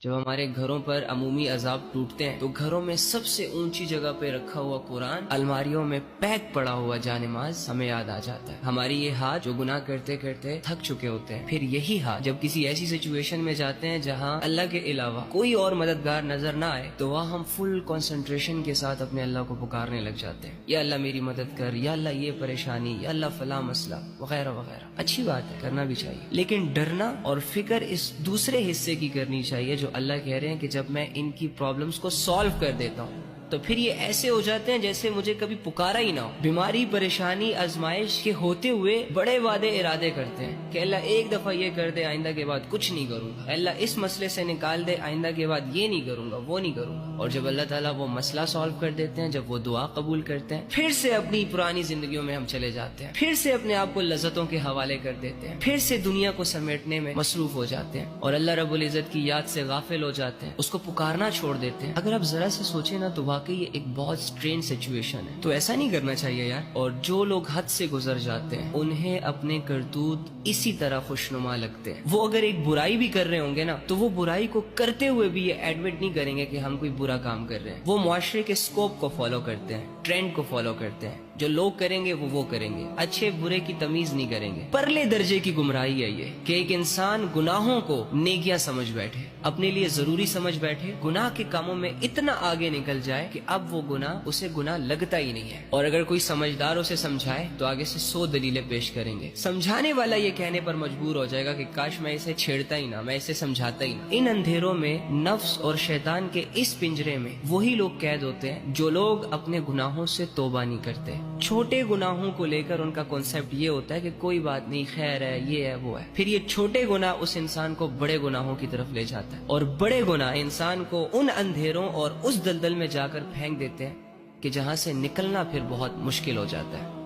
جب ہمارے گھروں پر عمومی عذاب ٹوٹتے ہیں تو گھروں میں سب سے اونچی جگہ پہ رکھا ہوا قرآن، الماریوں میں پیک پڑا ہوا جانماز ہمیں یاد آ جاتا ہے۔ ہماری یہ ہاتھ جو گناہ کرتے کرتے تھک چکے ہوتے ہیں، پھر یہی ہاتھ جب کسی ایسی سچویشن میں جاتے ہیں جہاں اللہ کے علاوہ کوئی اور مددگار نظر نہ آئے تو وہاں ہم فل کنسنٹریشن کے ساتھ اپنے اللہ کو پکارنے لگ جاتے ہیں، یا اللہ میری مدد کر، یا اللہ یہ پریشانی، یا اللہ فلاں مسئلہ وغیرہ وغیرہ۔ اچھی بات ہے، کرنا بھی چاہیے، لیکن ڈرنا اور فکر اس دوسرے حصے کی کرنی چاہیے جو اللہ کہہ رہے ہیں کہ جب میں ان کی پرابلمز کو سالو کر دیتا ہوں تو پھر یہ ایسے ہو جاتے ہیں جیسے مجھے کبھی پکارا ہی نہ ہو۔ بیماری، پریشانی، آزمائش کے ہوتے ہوئے بڑے وعدے ارادے کرتے ہیں کہ اللہ ایک دفعہ یہ کر دے، آئندہ کے بعد کچھ نہیں کروں گا، اللہ اس مسئلے سے نکال دے، آئندہ کے بعد یہ نہیں کروں گا، وہ نہیں کروں گا۔ اور جب اللہ تعالیٰ وہ مسئلہ سالو کر دیتے ہیں، جب وہ دعا قبول کرتے ہیں، پھر سے اپنی پرانی زندگیوں میں ہم چلے جاتے ہیں، پھر سے اپنے آپ کو لذتوں کے حوالے کر دیتے ہیں، پھر سے دنیا کو سمیٹنے میں مصروف ہو جاتے ہیں اور اللہ رب العزت کی یاد سے غافل ہو جاتے ہیں، اس کو پکارنا چھوڑ دیتے ہیں۔ اگر آپ ذرا سے سوچیں نا تو واقعی یہ ایک بہت اسٹرینج سچویشن ہے، تو ایسا نہیں کرنا چاہیے یار۔ اور جو لوگ حد سے گزر جاتے ہیں انہیں اپنے کرتوت اسی طرح خوشنما لگتے ہیں۔ وہ اگر ایک برائی بھی کر رہے ہوں گے نا تو وہ برائی کو کرتے ہوئے بھی یہ ایڈمٹ نہیں کریں گے کہ ہم کوئی برا کام کر رہے ہیں۔ وہ معاشرے کے سکوپ کو فالو کرتے ہیں، ٹرینڈ کو فالو کرتے ہیں، جو لوگ کریں گے وہ کریں گے، اچھے برے کی تمیز نہیں کریں گے۔ پرلے درجے کی گمراہی ہے یہ کہ ایک انسان گناہوں کو نیکیاں سمجھ بیٹھے، اپنے لیے ضروری سمجھ بیٹھے، گناہ کے کاموں میں اتنا آگے نکل جائے کہ اب وہ گناہ اسے گناہ لگتا ہی نہیں ہے، اور اگر کوئی سمجھدار اسے سمجھائے تو آگے سے 100 دلیلیں پیش کریں گے۔ سمجھانے والا یہ کہنے پر مجبور ہو جائے گا کہ کاش میں اسے چھیڑتا ہی نہ، میں اسے سمجھاتا ہی نہ۔ ان اندھیروں میں نفس اور شیطان کے اس پنجرے میں وہی لوگ قید ہوتے ہیں جو لوگ اپنے گناہوں سے توبہ نہیں کرتے۔ چھوٹے گناہوں کو لے کر ان کا کانسیپٹ یہ ہوتا ہے کہ کوئی بات نہیں، خیر ہے، یہ ہے، وہ ہے۔ پھر یہ چھوٹے گناہ اس انسان کو بڑے گناہوں کی طرف لے جاتا ہے، اور بڑے گناہ انسان کو ان اندھیروں اور اس دلدل میں جا کر پھینک دیتے ہیں کہ جہاں سے نکلنا پھر بہت مشکل ہو جاتا ہے۔